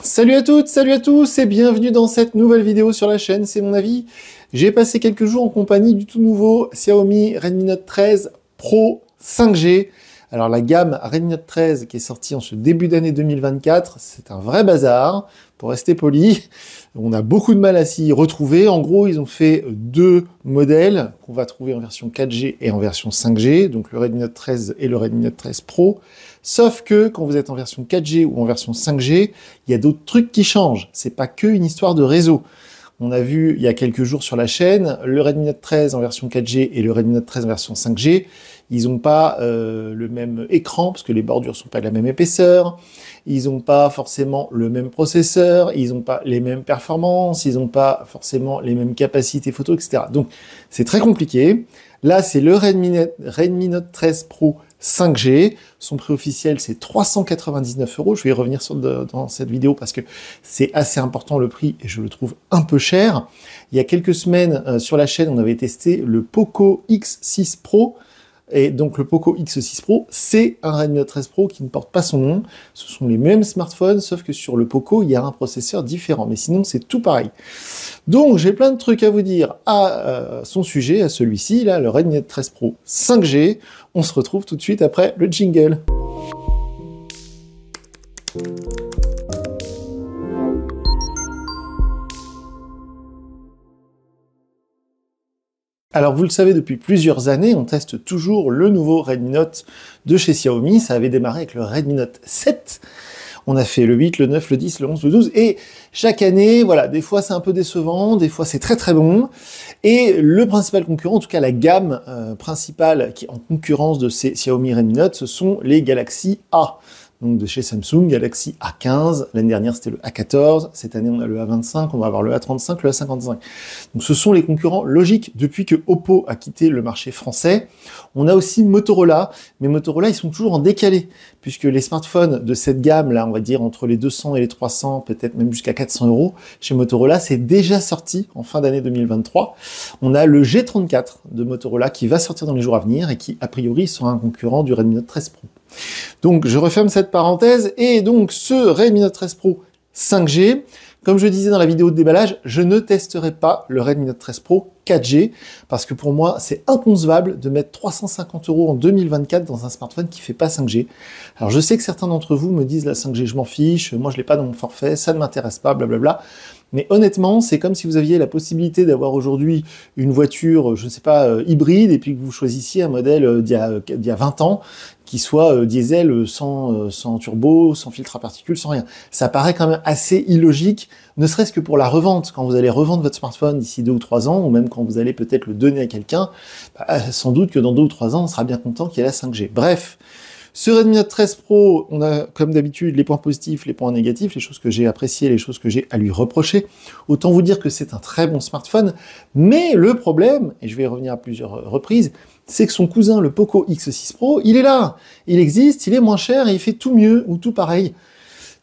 Salut à toutes, salut à tous et bienvenue dans cette nouvelle vidéo sur la chaîne, c'est mon avis. J'ai passé quelques jours en compagnie du tout nouveau Xiaomi Redmi Note 13 Pro 5G. Alors la gamme Redmi Note 13 qui est sortie en ce début d'année 2024, c'est un vrai bazar, pour rester poli. On a beaucoup de mal à s'y retrouver. En gros, ils ont fait deux modèles qu'on va trouver en version 4G et en version 5G, donc le Redmi Note 13 et le Redmi Note 13 Pro. Sauf que quand vous êtes en version 4G ou en version 5G, il y a d'autres trucs qui changent. C'est pas que une histoire de réseau. On a vu il y a quelques jours sur la chaîne, le Redmi Note 13 en version 4G et le Redmi Note 13 en version 5G, ils n'ont pas le même écran, parce que les bordures sont pas de la même épaisseur, ils n'ont pas forcément le même processeur, ils n'ont pas les mêmes performances, ils n'ont pas forcément les mêmes capacités photo, etc. Donc c'est très compliqué. Là, c'est le Redmi Note 13 Pro 5G. Son prix officiel, c'est 399 €. Je vais y revenir dans cette vidéo parce que c'est assez important le prix et je le trouve un peu cher. Il y a quelques semaines, sur la chaîne, on avait testé le Poco X6 Pro. Et donc le Poco X6 Pro, c'est un Redmi Note 13 Pro qui ne porte pas son nom. Ce sont les mêmes smartphones, sauf que sur le Poco, il y a un processeur différent. Mais sinon, c'est tout pareil. Donc, j'ai plein de trucs à vous dire à son sujet, à celui-ci, là, le Redmi Note 13 Pro 5G. On se retrouve tout de suite après le jingle. Alors vous le savez, depuis plusieurs années, on teste toujours le nouveau Redmi Note de chez Xiaomi. Ça avait démarré avec le Redmi Note 7. On a fait le 8, le 9, le 10, le 11, le 12. Et chaque année, voilà, des fois c'est un peu décevant, des fois c'est très très bon. Et le principal concurrent, en tout cas la gamme principale qui est en concurrence de ces Xiaomi Redmi Note, ce sont les Galaxy A. Donc de chez Samsung, Galaxy A15, l'année dernière c'était le A14, cette année on a le A25, on va avoir le A35, le A55. Donc ce sont les concurrents logiques depuis que Oppo a quitté le marché français. On a aussi Motorola, mais Motorola ils sont toujours en décalé, puisque les smartphones de cette gamme là, on va dire entre les 200 et les 300, peut-être même jusqu'à 400 €, chez Motorola c'est déjà sorti en fin d'année 2023. On a le G34 de Motorola qui va sortir dans les jours à venir et qui a priori sera un concurrent du Redmi Note 13 Pro. Donc je referme cette parenthèse, et donc ce Redmi Note 13 Pro 5G, comme je disais dans la vidéo de déballage, je ne testerai pas le Redmi Note 13 Pro 4G, parce que pour moi c'est inconcevable de mettre 350 € en 2024 dans un smartphone qui fait pas 5G. Alors je sais que certains d'entre vous me disent la 5G je m'en fiche, moi je l'ai pas dans mon forfait, ça ne m'intéresse pas, blablabla. Mais honnêtement, c'est comme si vous aviez la possibilité d'avoir aujourd'hui une voiture, je ne sais pas, hybride, et puis que vous choisissiez un modèle d'il y a 20 ans, qui soit diesel sans turbo, sans filtre à particules, sans rien. Ça paraît quand même assez illogique, ne serait-ce que pour la revente. Quand vous allez revendre votre smartphone d'ici 2 ou 3 ans, ou même quand vous allez peut-être le donner à quelqu'un, sans doute que dans 2 ou 3 ans, on sera bien content qu'il y ait la 5G. Bref. Ce Redmi Note 13 Pro, on a comme d'habitude les points positifs, les points négatifs, les choses que j'ai appréciées, les choses que j'ai à lui reprocher. Autant vous dire que c'est un très bon smartphone, mais le problème, et je vais y revenir à plusieurs reprises, c'est que son cousin, le Poco X6 Pro, il est là, il existe, il est moins cher et il fait tout mieux ou tout pareil.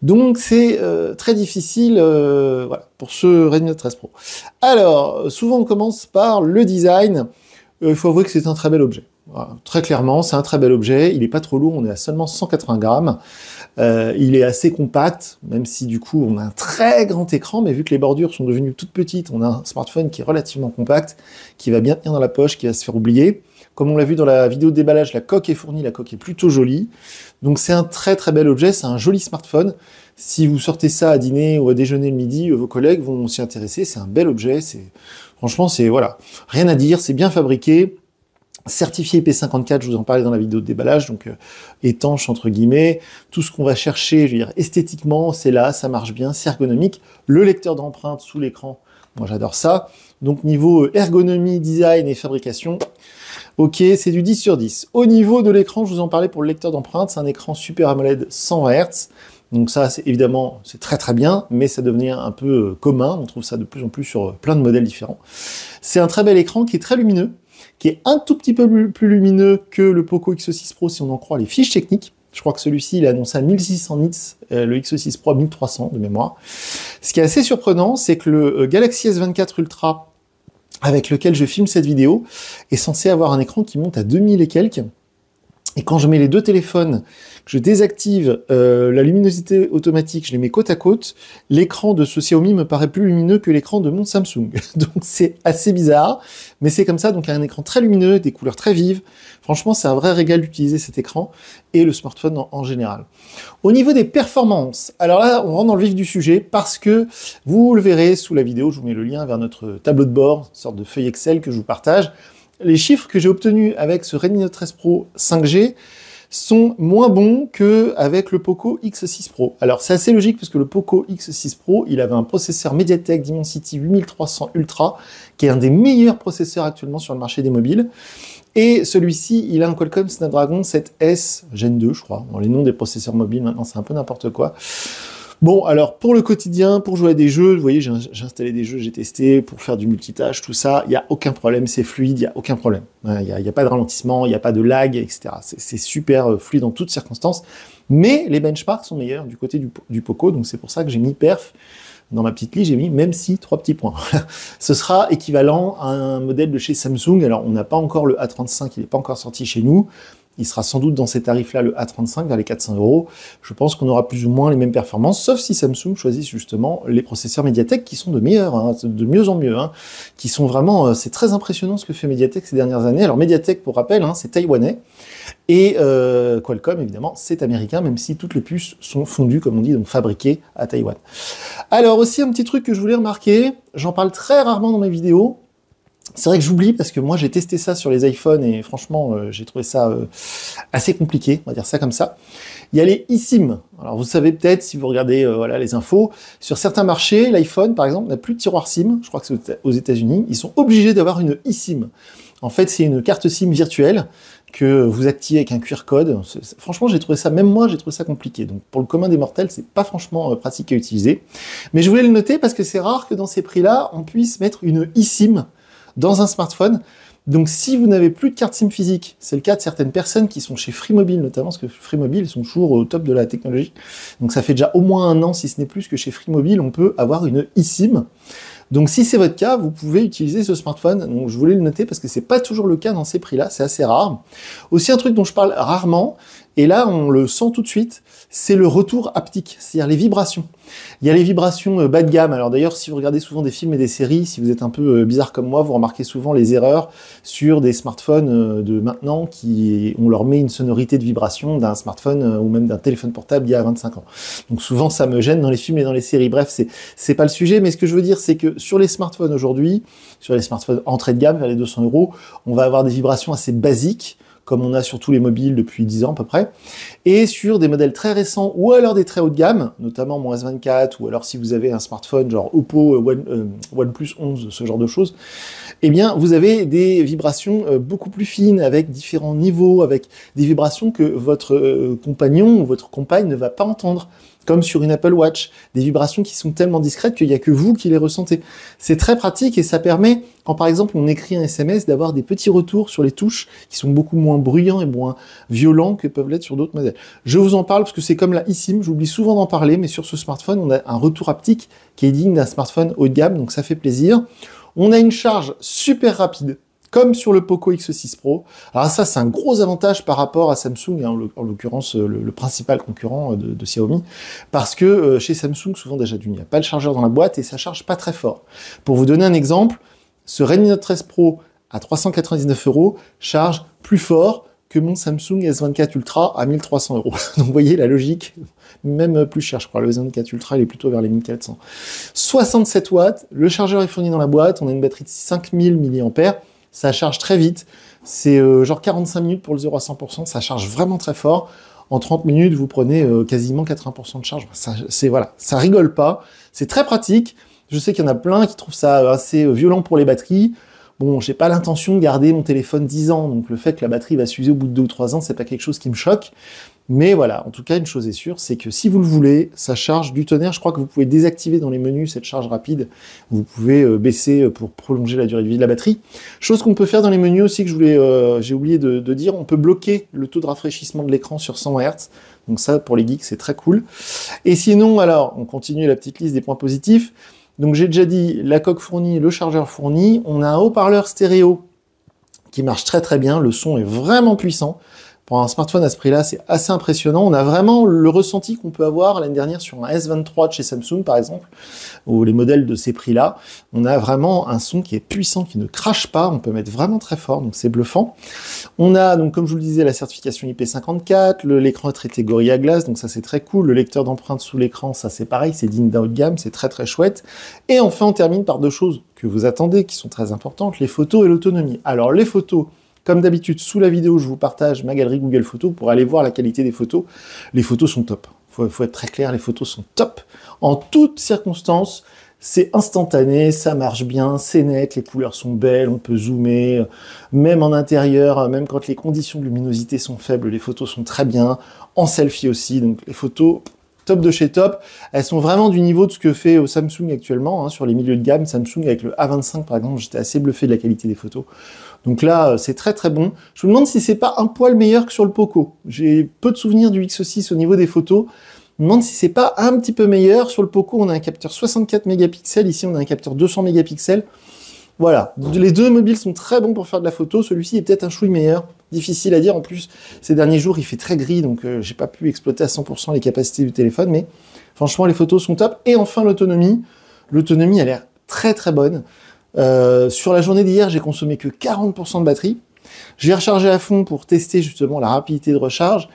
Donc c'est très difficile voilà, pour ce Redmi Note 13 Pro. Alors, souvent on commence par le design. Il faut avouer que c'est un très bel objet. Voilà, très clairement, c'est un très bel objet. Il n'est pas trop lourd, on est à seulement 180 grammes. Il est assez compact, même si du coup on a un très grand écran, mais vu que les bordures sont devenues toutes petites, on a un smartphone qui est relativement compact, qui va bien tenir dans la poche, qui va se faire oublier. Comme on l'a vu dans la vidéo de déballage, la coque est fournie, la coque est plutôt jolie. Donc c'est un très très bel objet, c'est un joli smartphone. Si vous sortez ça à dîner ou à déjeuner le midi, vos collègues vont s'y intéresser. C'est un bel objet, franchement c'est voilà, rien à dire, c'est bien fabriqué. Certifié IP54, je vous en parlais dans la vidéo de déballage, donc étanche entre guillemets, tout ce qu'on va chercher, je veux dire, esthétiquement, c'est là, ça marche bien, c'est ergonomique. Le lecteur d'empreintes sous l'écran, moi j'adore ça. Donc niveau ergonomie, design et fabrication, ok, c'est du 10 sur 10. Au niveau de l'écran, je vous en parlais pour le lecteur d'empreintes, c'est un écran Super AMOLED 120 Hz. Donc ça, c'est évidemment, c'est très très bien, mais ça devient un peu commun, on trouve ça de plus en plus sur plein de modèles différents. C'est un très bel écran qui est très lumineux, qui est un tout petit peu plus lumineux que le Poco X6 Pro si on en croit les fiches techniques. Je crois que celui-ci, il est annoncé à 1600 nits, le X6 Pro à 1300 de mémoire. Ce qui est assez surprenant, c'est que le Galaxy S24 Ultra, avec lequel je filme cette vidéo, est censé avoir un écran qui monte à 2000 et quelques. Et quand je mets les deux téléphones, que je désactive la luminosité automatique, je les mets côte à côte, l'écran de ce Xiaomi me paraît plus lumineux que l'écran de mon Samsung. Donc c'est assez bizarre, mais c'est comme ça. Donc il y a un écran très lumineux, des couleurs très vives. Franchement, c'est un vrai régal d'utiliser cet écran et le smartphone en général. Au niveau des performances, alors là, on rentre dans le vif du sujet parce que vous le verrez sous la vidéo, je vous mets le lien vers notre tableau de bord, une sorte de feuille Excel que je vous partage. Les chiffres que j'ai obtenus avec ce Redmi Note 13 Pro 5G sont moins bons qu'avec le Poco X6 Pro. Alors c'est assez logique parce que le Poco X6 Pro, il avait un processeur MediaTek Dimensity 8300 Ultra, qui est un des meilleurs processeurs actuellement sur le marché des mobiles. Et celui-ci, il a un Qualcomm Snapdragon 7S Gen 2, je crois. Bon, les noms des processeurs mobiles, maintenant, c'est un peu n'importe quoi. Bon, alors, pour le quotidien, pour jouer à des jeux, vous voyez, j'ai installé des jeux, j'ai testé, pour faire du multitâche, tout ça, il n'y a aucun problème, c'est fluide, il n'y a aucun problème. Il n'y a pas de ralentissement, il n'y a pas de lag, etc. C'est super fluide en toutes circonstances, mais les benchmarks sont meilleurs du côté du Poco, donc c'est pour ça que j'ai mis perf. Dans ma petite liste, j'ai mis même si 3 petits points. Ce sera équivalent à un modèle de chez Samsung. Alors, on n'a pas encore le A35, il n'est pas encore sorti chez nous. Il sera sans doute dans ces tarifs-là, le A35, vers les 400 €. Je pense qu'on aura plus ou moins les mêmes performances, sauf si Samsung choisit justement les processeurs MediaTek qui sont de meilleurs, hein, de mieux en mieux, hein, qui sont vraiment... c'est très impressionnant ce que fait MediaTek ces dernières années. Alors MediaTek, pour rappel, hein, c'est taïwanais, et Qualcomm, évidemment, c'est américain, même si toutes les puces sont fondues, comme on dit, donc fabriquées à Taïwan. Alors aussi, un petit truc que je voulais remarquer, j'en parle très rarement dans mes vidéos. C'est vrai que j'oublie parce que moi j'ai testé ça sur les iPhones et franchement j'ai trouvé ça assez compliqué, on va dire ça comme ça. Il y a les eSIM. Alors vous savez peut-être si vous regardez voilà les infos, sur certains marchés, l'iPhone par exemple n'a plus de tiroir SIM, je crois que c'est aux États-Unis, ils sont obligés d'avoir une eSIM. En fait c'est une carte SIM virtuelle que vous activez avec un QR code. Franchement j'ai trouvé ça, même moi j'ai trouvé ça compliqué. Donc pour le commun des mortels c'est pas franchement pratique à utiliser. Mais je voulais le noter parce que c'est rare que dans ces prix-là on puisse mettre une eSIM dans un smartphone. Donc si vous n'avez plus de carte SIM physique, c'est le cas de certaines personnes qui sont chez Free Mobile notamment, parce que Free Mobile sont toujours au top de la technologie. Donc ça fait déjà au moins un an, si ce n'est plus, que chez Free Mobile, on peut avoir une eSIM. Donc si c'est votre cas, vous pouvez utiliser ce smartphone. Donc je voulais le noter parce que c'est pas toujours le cas dans ces prix-là, c'est assez rare. Aussi un truc dont je parle rarement, et là on le sent tout de suite, c'est le retour haptique, c'est-à-dire les vibrations. Il y a les vibrations bas de gamme. Alors d'ailleurs, si vous regardez souvent des films et des séries, si vous êtes un peu bizarre comme moi, vous remarquez souvent les erreurs sur des smartphones de maintenant on leur met une sonorité de vibration d'un smartphone ou même d'un téléphone portable il y a 25 ans. Donc souvent ça me gêne dans les films et dans les séries. Bref, c'est pas le sujet, mais ce que je veux dire, c'est que sur les smartphones aujourd'hui, sur les smartphones entrée de gamme vers les 200 €, on va avoir des vibrations assez basiques, comme on a sur tous les mobiles depuis 10 ans à peu près, et sur des modèles très récents, ou alors des très haut de gamme, notamment mon S24, ou alors si vous avez un smartphone genre Oppo, OnePlus 11, ce genre de choses, eh bien vous avez des vibrations beaucoup plus fines, avec différents niveaux, avec des vibrations que votre compagnon ou votre compagne ne va pas entendre, comme sur une Apple Watch, des vibrations qui sont tellement discrètes qu'il n'y a que vous qui les ressentez. C'est très pratique et ça permet, quand par exemple on écrit un SMS, d'avoir des petits retours sur les touches qui sont beaucoup moins bruyants et moins violents que peuvent l'être sur d'autres modèles. Je vous en parle parce que c'est comme la eSIM, j'oublie souvent d'en parler, mais sur ce smartphone, on a un retour haptique qui est digne d'un smartphone haut de gamme, donc ça fait plaisir. On a une charge super rapide, comme sur le Poco X6 Pro. Alors ça, c'est un gros avantage par rapport à Samsung, hein, en l'occurrence le principal concurrent de Xiaomi, parce que chez Samsung, souvent déjà il n'y a pas le chargeur dans la boîte et ça charge pas très fort. Pour vous donner un exemple, ce Redmi Note 13 Pro à 399 € charge plus fort que mon Samsung S24 Ultra à 1300 €. Donc vous voyez la logique, même plus cher je crois, le S24 Ultra il est plutôt vers les 1400. 67 watts, le chargeur est fourni dans la boîte, on a une batterie de 5000 mAh, ça charge très vite, c'est genre 45 minutes pour le 0 à 100%, ça charge vraiment très fort. En 30 minutes, vous prenez quasiment 80% de charge. Voilà, ça rigole pas, c'est très pratique. Je sais qu'il y en a plein qui trouvent ça assez violent pour les batteries. Bon, j'ai pas l'intention de garder mon téléphone 10 ans, donc le fait que la batterie va s'user au bout de 2 ou 3 ans, c'est pas quelque chose qui me choque. Mais voilà, en tout cas, une chose est sûre, c'est que si vous le voulez, ça charge du tonnerre. Je crois que vous pouvez désactiver dans les menus cette charge rapide. Vous pouvez baisser pour prolonger la durée de vie de la batterie. Chose qu'on peut faire dans les menus aussi, que j'ai oublié de dire, on peut bloquer le taux de rafraîchissement de l'écran sur 100 Hz. Donc ça, pour les geeks, c'est très cool. Et sinon, alors, on continue la petite liste des points positifs. Donc j'ai déjà dit, la coque fournie, le chargeur fourni. On a un haut-parleur stéréo qui marche très très bien. Le son est vraiment puissant. Pour un smartphone à ce prix-là, c'est assez impressionnant. On a vraiment le ressenti qu'on peut avoir l'année dernière sur un S23 de chez Samsung, par exemple, ou les modèles de ces prix-là. On a vraiment un son qui est puissant, qui ne crache pas. On peut mettre vraiment très fort, donc c'est bluffant. On a, donc, comme je vous le disais, la certification IP54, l'écran est traité Gorilla Glass, donc ça c'est très cool. Le lecteur d'empreintes sous l'écran, ça c'est pareil, c'est digne d'un haut de gamme, c'est très très chouette. Et enfin, on termine par deux choses que vous attendez, qui sont très importantes, les photos et l'autonomie. Alors, les photos, comme d'habitude, sous la vidéo, je vous partage ma galerie Google Photos pour aller voir la qualité des photos. Les photos sont top. Faut être très clair, les photos sont top. En toutes circonstances, c'est instantané, ça marche bien, c'est net, les couleurs sont belles, on peut zoomer, même en intérieur, même quand les conditions de luminosité sont faibles, les photos sont très bien, en selfie aussi, donc les photos top de chez top. Elles sont vraiment du niveau de ce que fait Samsung actuellement, hein, sur les milieux de gamme. Samsung avec le A25 par exemple, j'étais assez bluffé de la qualité des photos. Donc là, c'est très très bon. Je me demande si c'est pas un poil meilleur que sur le Poco. J'ai peu de souvenirs du X6 au niveau des photos. Je me demande si c'est pas un petit peu meilleur. Sur le Poco, on a un capteur 64 mégapixels. Ici, on a un capteur 200 mégapixels. Voilà, les deux mobiles sont très bons pour faire de la photo. Celui-ci est peut-être un chouï meilleur. Difficile à dire. En plus, ces derniers jours, il fait très gris, donc j'ai pas pu exploiter à 100% les capacités du téléphone. Mais franchement, les photos sont top. Et enfin, l'autonomie. L'autonomie a l'air très très bonne. Sur la journée d'hier, j'ai consommé que 40% de batterie. J'ai rechargé à fond pour tester justement la rapidité de recharge.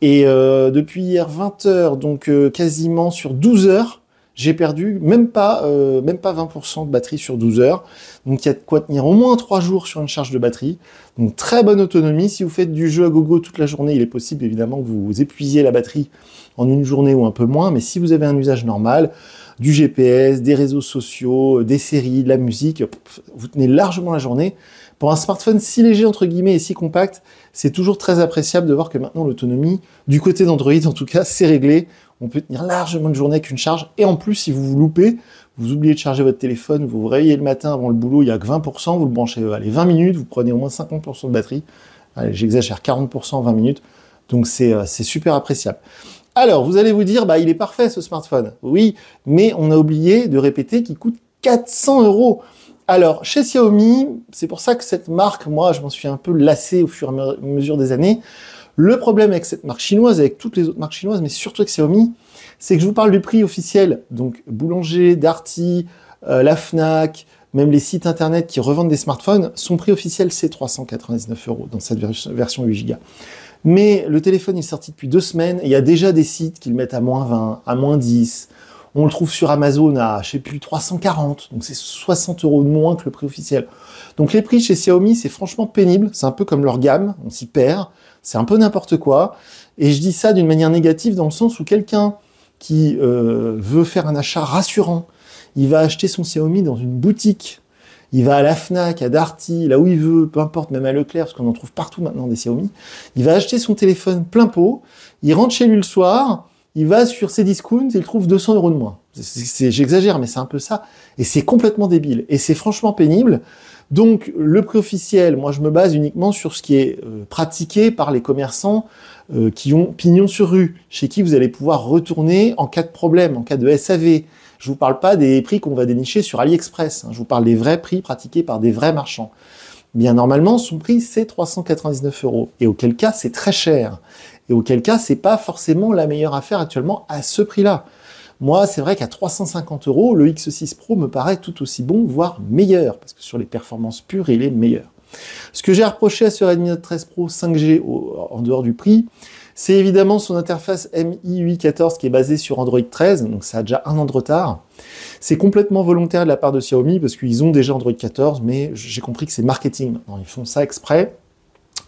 Et depuis hier 20 heures, donc quasiment sur 12 heures, j'ai perdu même pas 20% de batterie sur 12 heures. Donc il y a de quoi tenir au moins 3 jours sur une charge de batterie. Donc très bonne autonomie. Si vous faites du jeu à gogo toute la journée, il est possible évidemment que vous épuisiez la batterie en une journée ou un peu moins. Mais si vous avez un usage normal, du GPS, des réseaux sociaux, des séries, de la musique, vous tenez largement la journée. Pour un smartphone si léger entre guillemets et si compact, c'est toujours très appréciable de voir que maintenant l'autonomie, du côté d'Android en tout cas, c'est réglé. On peut tenir largement une journée avec une charge. Et en plus, si vous vous loupez, vous oubliez de charger votre téléphone, vous vous réveillez le matin avant le boulot, il n'y a que 20%, vous le branchez, allez, 20 minutes, vous prenez au moins 50% de batterie. Allez, j'exagère, 40% en 20 minutes. Donc c'est super appréciable. Alors, vous allez vous dire, bah il est parfait ce smartphone. Oui, mais on a oublié de répéter qu'il coûte 400 €. Alors, chez Xiaomi, c'est pour ça que cette marque, moi, je m'en suis un peu lassé au fur et à mesure des années. Le problème avec cette marque chinoise, avec toutes les autres marques chinoises, mais surtout avec Xiaomi, c'est que je vous parle du prix officiel. Donc, Boulanger, Darty, la Fnac, même les sites internet qui revendent des smartphones, son prix officiel, c'est 399 € dans cette version 8 Go. Mais le téléphone est sorti depuis 2 semaines, et il y a déjà des sites qui le mettent à moins 20, à moins 10. On le trouve sur Amazon à, je sais plus, 340. Donc c'est 60 € de moins que le prix officiel. Donc les prix chez Xiaomi, c'est franchement pénible. C'est un peu comme leur gamme, on s'y perd. C'est un peu n'importe quoi. Et je dis ça d'une manière négative dans le sens où quelqu'un qui veut faire un achat rassurant, il va acheter son Xiaomi dans une boutique. Il va à la Fnac, à Darty, là où il veut, peu importe, même à Leclerc, parce qu'on en trouve partout maintenant des Xiaomi. Il va acheter son téléphone plein pot, il rentre chez lui le soir, il va sur ses discounts, il trouve 200 € de moins. J'exagère, mais c'est un peu ça. Et c'est complètement débile. Et c'est franchement pénible. Donc, le prix officiel, moi, je me base uniquement sur ce qui est pratiqué par les commerçants qui ont pignon sur rue, chez qui vous allez pouvoir retourner en cas de problème, en cas de SAV. Je vous parle pas des prix qu'on va dénicher sur AliExpress. Hein. Je vous parle des vrais prix pratiqués par des vrais marchands. Bien, normalement, son prix, c'est 399 €. Et auquel cas, c'est très cher. Et auquel cas, c'est pas forcément la meilleure affaire actuellement à ce prix-là. Moi, c'est vrai qu'à 350 €, le X6 Pro me paraît tout aussi bon, voire meilleur, parce que sur les performances pures, il est meilleur. Ce que j'ai reproché à ce Redmi Note 13 Pro 5G en dehors du prix, c'est évidemment son interface MIUI 14 qui est basée sur Android 13, donc ça a déjà 1 an de retard. C'est complètement volontaire de la part de Xiaomi, parce qu'ils ont déjà Android 14, mais j'ai compris que c'est marketing maintenant, ils font ça exprès.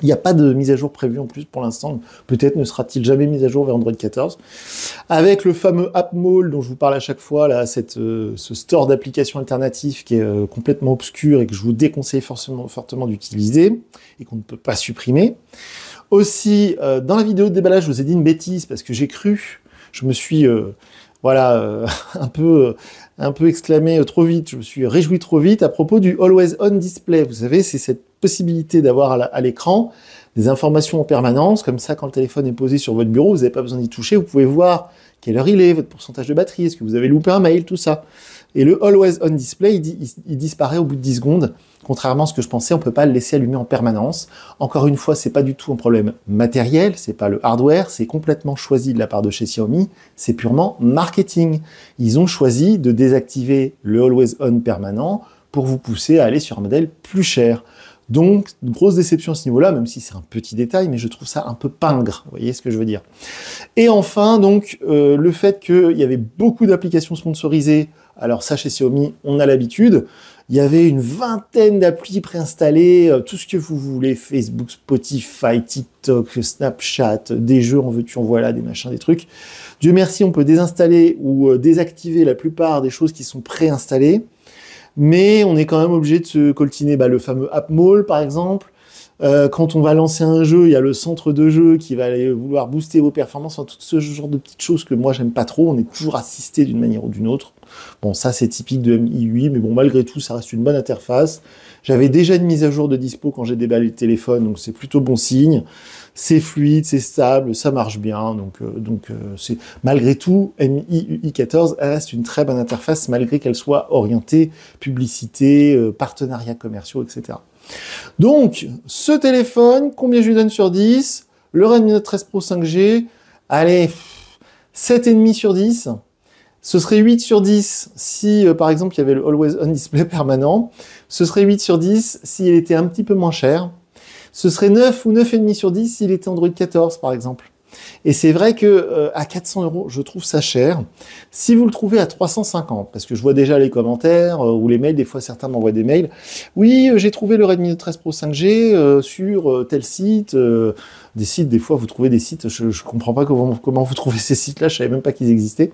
Il n'y a pas de mise à jour prévue en plus pour l'instant. Peut-être ne sera-t-il jamais mis à jour vers Android 14. Avec le fameux App Mall dont je vous parle à chaque fois, là, ce store d'applications alternatives qui est complètement obscur et que je vous déconseille fortement d'utiliser et qu'on ne peut pas supprimer. Aussi, dans la vidéo de déballage, je vous ai dit une bêtise parce que j'ai cru, je me suis un peu exclamé trop vite, je me suis réjoui trop vite à propos du Always On Display. Vous savez, c'est cette possibilité d'avoir à l'écran des informations en permanence, comme ça quand le téléphone est posé sur votre bureau, vous n'avez pas besoin d'y toucher, vous pouvez voir quelle heure il est, votre pourcentage de batterie, est-ce que vous avez loupé un mail, tout ça. Et le Always On Display, il disparaît au bout de 10 secondes. Contrairement à ce que je pensais, on peut pas le laisser allumer en permanence. Encore une fois, c'est pas du tout un problème matériel, c'est pas le hardware, c'est complètement choisi de la part de chez Xiaomi, c'est purement marketing. Ils ont choisi de désactiver le Always On permanent pour vous pousser à aller sur un modèle plus cher. Donc, grosse déception à ce niveau-là, même si c'est un petit détail, mais je trouve ça un peu pingre, vous voyez ce que je veux dire. Et enfin, donc, le fait qu'il y avait beaucoup d'applications sponsorisées, alors ça, chez Xiaomi, on a l'habitude, il y avait une vingtaine d'applis préinstallées, tout ce que vous voulez, Facebook, Spotify, TikTok, Snapchat, des jeux en veux-tu, en voilà, des machins, des trucs. Dieu merci, on peut désinstaller ou désactiver la plupart des choses qui sont préinstallées, mais on est quand même obligé de se coltiner le fameux App Mall, par exemple. Quand on va lancer un jeu, il y a le centre de jeu qui va aller vouloir booster vos performances, tout ce genre de petites choses que moi j'aime pas trop. On est toujours assisté d'une manière ou d'une autre. Bon, ça c'est typique de MI8, mais bon, malgré tout, ça reste une bonne interface. J'avais déjà une mise à jour de dispo quand j'ai déballé le téléphone, donc c'est plutôt bon signe. C'est fluide, c'est stable, ça marche bien, donc c'est malgré tout, MI UI 14 reste une très bonne interface malgré qu'elle soit orientée publicité, partenariats commerciaux, etc. Donc, ce téléphone, combien je lui donne sur 10? Le Redmi Note 13 Pro 5G, allez, 7,5 sur 10. Ce serait 8 sur 10 si, par exemple, il y avait le Always On Display permanent. Ce serait 8 sur 10 s'il était un petit peu moins cher. Ce serait 9 ou 9,5 sur 10 s'il était Android 14, par exemple. Et c'est vrai que à 400 €, je trouve ça cher. Si vous le trouvez à 350, parce que je vois déjà les commentaires ou les mails, des fois certains m'envoient des mails. Oui, j'ai trouvé le Redmi Note 13 Pro 5G sur tel site. Des sites, des fois, vous trouvez des sites, je comprends pas comment vous trouvez ces sites-là, je savais même pas qu'ils existaient.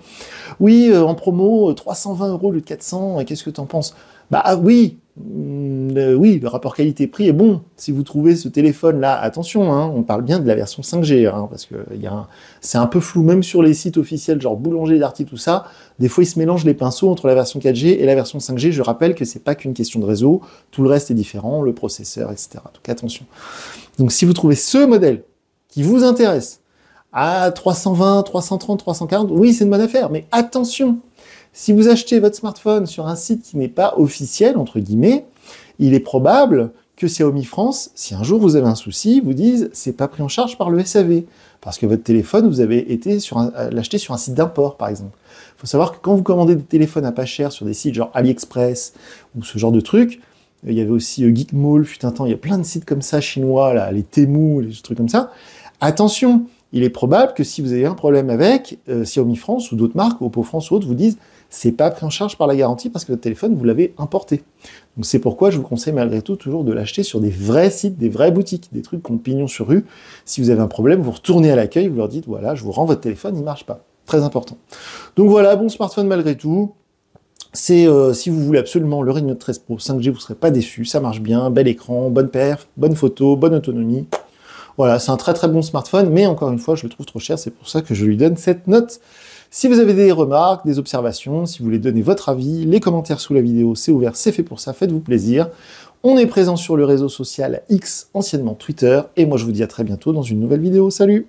Oui, en promo, 320 € au lieu de 400, qu'est-ce que t'en penses? Bah oui, oui, le rapport qualité-prix est bon. Si vous trouvez ce téléphone-là, attention, hein, on parle bien de la version 5G, hein, parce que c'est un peu flou, même sur les sites officiels, genre Boulanger, Darty, tout ça, des fois ils se mélangent les pinceaux entre la version 4G et la version 5G. Je rappelle que c'est pas qu'une question de réseau, tout le reste est différent, le processeur, etc. Donc attention. Donc si vous trouvez ce modèle qui vous intéresse à 320, 330, 340, oui, c'est une bonne affaire, mais attention, si vous achetez votre smartphone sur un site qui n'est pas officiel, entre guillemets, il est probable que Xiaomi France, si un jour vous avez un souci, vous dise c'est pas pris en charge par le SAV, parce que votre téléphone, vous avez été l'acheter sur un site d'import, par exemple. Il faut savoir que quand vous commandez des téléphones à pas cher sur des sites genre AliExpress ou ce genre de trucs, il y avait aussi Geekmall, fut un temps, il y a plein de sites comme ça chinois, là, les Temu, les trucs comme ça. Attention, il est probable que si vous avez un problème avec Xiaomi France ou d'autres marques, Oppo France ou autres, vous disent c'est pas pris en charge par la garantie parce que votre téléphone, vous l'avez importé. Donc c'est pourquoi je vous conseille malgré tout toujours de l'acheter sur des vrais sites, des vraies boutiques, des trucs qui ont pignon sur rue. Si vous avez un problème, vous retournez à l'accueil, vous leur dites voilà, je vous rends votre téléphone, il marche pas. Très important. Donc voilà, bon smartphone malgré tout. C'est si vous voulez absolument le Redmi Note 13 Pro 5G, vous ne serez pas déçu, ça marche bien, bel écran, bonne perf, bonne photo, bonne autonomie. Voilà, c'est un très très bon smartphone, mais encore une fois, je le trouve trop cher, c'est pour ça que je lui donne cette note. Si vous avez des remarques, des observations, si vous voulez donner votre avis, les commentaires sous la vidéo, c'est ouvert, c'est fait pour ça, faites-vous plaisir. On est présent sur le réseau social X, anciennement Twitter, et moi je vous dis à très bientôt dans une nouvelle vidéo. Salut!